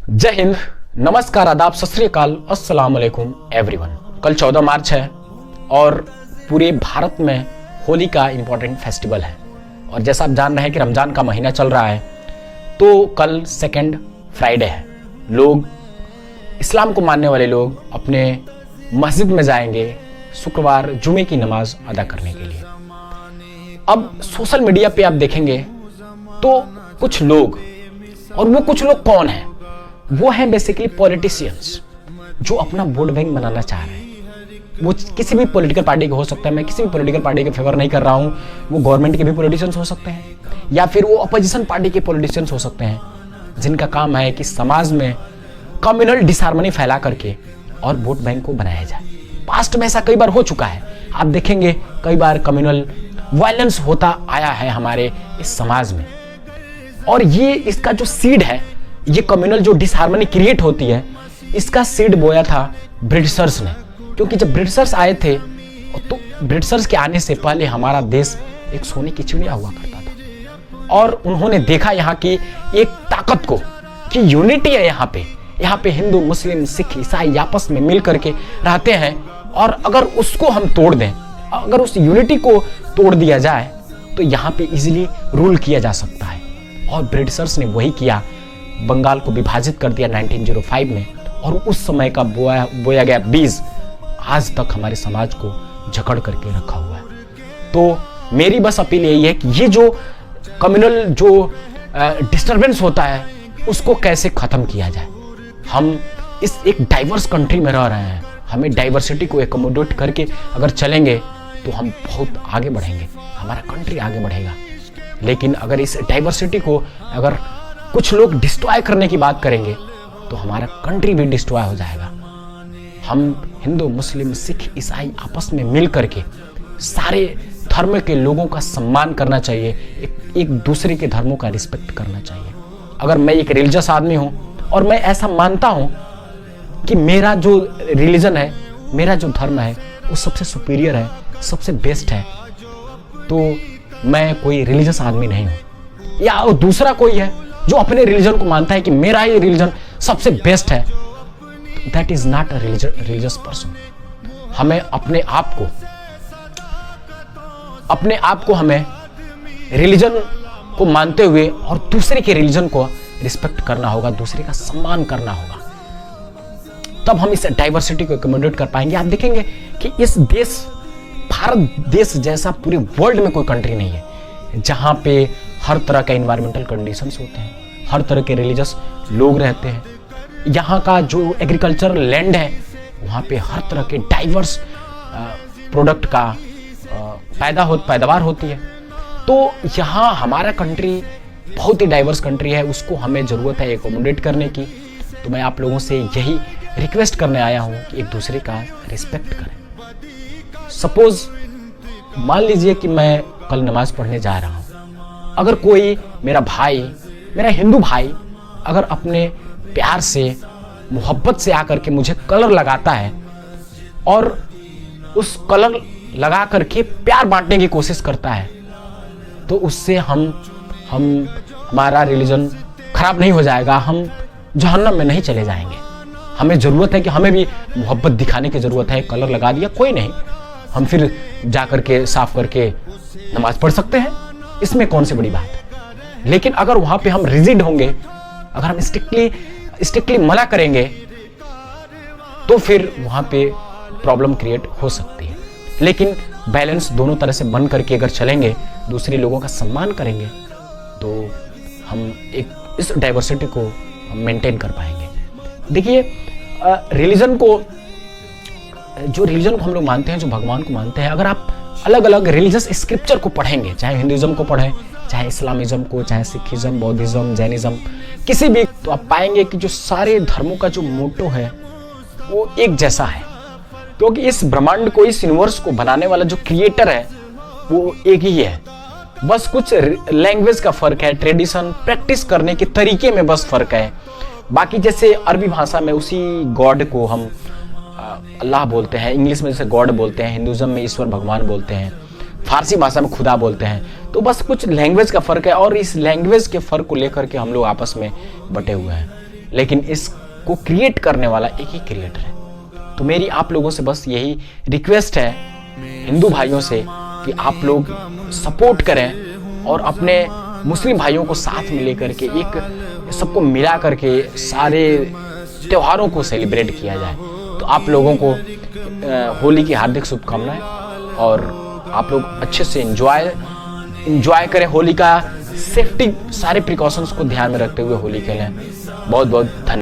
जय हिंद, नमस्कार, आदाब, सत श्री अकाल, अस्सलाम वालेकुम एवरीवन। कल 14 मार्च है और पूरे भारत में होली का इंपॉर्टेंट फेस्टिवल है। और जैसा आप जान रहे हैं कि रमजान का महीना चल रहा है, तो कल सेकंड फ्राइडे है। लोग, इस्लाम को मानने वाले लोग अपने मस्जिद में जाएंगे शुक्रवार जुमे की नमाज अदा करने के लिए। अब सोशल मीडिया पे आप देखेंगे तो कुछ लोग, और वो कुछ लोग कौन हैं? वो हैं बेसिकली पॉलिटिशियंस जो अपना वोट बैंक बनाना चाह रहे हैं। वो किसी भी पॉलिटिकल पार्टी के हो सकता है, मैं किसी भी पॉलिटिकल पार्टी के फेवर नहीं कर रहा हूं। वो गवर्नमेंट के भी पॉलिटिशियंस हो सकते हैं या फिर वो अपोजिशन पार्टी के पॉलिटिशियंस हो सकते हैं, जिनका काम है कि समाज में कम्युनल डिसहार्मनी फैला करके और वोट बैंक को बनाया जाए। पास्ट में ऐसा कई बार हो चुका है। आप देखेंगे कई बार कम्युनल वायलेंस होता आया है हमारे इस समाज में, और ये इसका जो सीड है, ये कम्युनल जो डिसहार्मनी क्रिएट होती है, इसका सीड बोया था ब्रिटिशर्स ने। क्योंकि जब ब्रिटिशर्स आए थे तो ब्रिटिशर्स के आने से पहले हमारा देश एक सोने की चिड़िया हुआ करता था, और उन्होंने देखा यहाँ की एक ताकत को कि यूनिटी है यहाँ पे हिंदू, मुस्लिम, सिख, ईसाई आपस में मिल करके रहते हैं, और अगर उसको हम तोड़ दें, अगर उस यूनिटी को तोड़ दिया जाए तो यहाँ पे इजीली रूल किया जा सकता है। और ब्रिटिशर्स ने वही किया, बंगाल को विभाजित कर दिया 1905 में, और उस समय का बोया गया बीज आज तक हमारे समाज को जकड़ करके रखा हुआ है। तो मेरी बस अपील यही है कि ये जो कम्युनल जो डिस्टरबेंस होता है उसको कैसे खत्म किया जाए। हम इस एक डाइवर्स कंट्री में रह रहे हैं, हमें डाइवर्सिटी को एकोमोडेट करके अगर चलेंगे तो हम बहुत आगे बढ़ेंगे, हमारा कंट्री आगे बढ़ेगा। लेकिन अगर इस डाइवर्सिटी को अगर कुछ लोग डिस्ट्रॉय करने की बात करेंगे तो हमारा कंट्री भी डिस्ट्रॉय हो जाएगा। हम हिंदू, मुस्लिम, सिख, ईसाई आपस में मिल करके सारे धर्म के लोगों का सम्मान करना चाहिए, एक दूसरे के धर्मों का रिस्पेक्ट करना चाहिए। अगर मैं एक रिलीजियस आदमी हूं और मैं ऐसा मानता हूं कि मेरा जो रिलीजन है, मेरा जो धर्म है वो सबसे सुपीरियर है, सबसे बेस्ट है, तो मैं कोई रिलीजियस आदमी नहीं हूं। या दूसरा कोई है जो अपने रिलीजन को मानता है कि मेरा ही रिलीजन सबसे बेस्ट है, that is not a religious person. हमें अपने आप को हमें रिलीजन को मानते हुए और दूसरे के रिलीजन को रिस्पेक्ट करना होगा, दूसरे का सम्मान करना होगा, तब हम इस डाइवर्सिटी को एकोमोडेट कर पाएंगे। आप देखेंगे कि इस देश, भारत देश जैसा पूरे वर्ल्ड में कोई कंट्री नहीं है जहां पे हर तरह का एनवायरमेंटल कंडीशंस होते हैं, हर तरह के रिलीजियस लोग रहते हैं। यहाँ का जो एग्रीकल्चरल लैंड है वहाँ पे हर तरह के डाइवर्स प्रोडक्ट का पैदावार होती है। तो यहाँ हमारा कंट्री बहुत ही डाइवर्स कंट्री है, उसको हमें ज़रूरत है एकोमोडेट करने की। तो मैं आप लोगों से यही रिक्वेस्ट करने आया हूँ कि एक दूसरे का रिस्पेक्ट करें। सपोज मान लीजिए कि मैं कल नमाज पढ़ने जा रहा हूँ, अगर कोई मेरा भाई, मेरा हिंदू भाई अगर अपने प्यार से, मोहब्बत से आकर के मुझे कलर लगाता है और उस कलर लगा करके प्यार बांटने की कोशिश करता है, तो उससे हमारा रिलीजन खराब नहीं हो जाएगा, हम जहन्नम में नहीं चले जाएंगे। हमें ज़रूरत है कि हमें भी मोहब्बत दिखाने की ज़रूरत है। कलर लगा दिया, कोई नहीं, हम फिर जा करके साफ करके नमाज पढ़ सकते हैं, इसमें कौन सी बड़ी बात है। लेकिन अगर वहां पे हम रिजिड होंगे, अगर हम स्ट्रिक्टली मना करेंगे, तो फिर वहां पे प्रॉब्लम क्रिएट हो सकती है। लेकिन बैलेंस दोनों तरह से बन करके अगर चलेंगे, दूसरे लोगों का सम्मान करेंगे, तो हम एक इस डाइवर्सिटी को हम मेंटेन कर पाएंगे। देखिए, रिलीजन को हम लोग मानते हैं, जो भगवान को मानते हैं, अगर आप अलग अलग रिलीजियस स्क्रिप्चर को पढ़ेंगे, चाहे हिंदुइज्म को पढ़ें, चाहे इस्लामिज्म को, चाहे सिखिज्म, बौद्धिज्म, जैनिज्म, किसी भी, तो आप पाएंगे कि जो सारे धर्मों का जो मोटो है वो एक जैसा है। क्योंकि इस ब्रह्मांड को, इस यूनिवर्स को बनाने वाला जो क्रिएटर है वो एक ही है। बस कुछ लैंग्वेज का फर्क है, ट्रेडिशन, प्रैक्टिस करने के तरीके में बस फर्क है। बाकी जैसे अरबी भाषा में उसी गॉड को हम अल्लाह बोलते हैं, इंग्लिश में जैसे गॉड बोलते हैं, हिंदुइज्म में ईश्वर भगवान बोलते हैं, फारसी भाषा में खुदा बोलते हैं। तो बस कुछ लैंग्वेज का फर्क है, और इस लैंग्वेज के फर्क को लेकर के हम लोग आपस में बटे हुए हैं। लेकिन इसको क्रिएट करने वाला एक ही क्रिएटर है। तो मेरी आप लोगों से बस यही रिक्वेस्ट है, हिंदू भाइयों से, कि आप लोग सपोर्ट करें और अपने मुस्लिम भाइयों को साथ में लेकर के एक सबको मिला करके सारे त्योहारों को सेलिब्रेट किया जाए। तो आप लोगों को होली की हार्दिक शुभकामनाएं, और आप लोग अच्छे से एंजॉय करें होली का। सेफ्टी सारे प्रिकॉशंस को ध्यान में रखते हुए होली खेलें। बहुत बहुत धन्यवाद।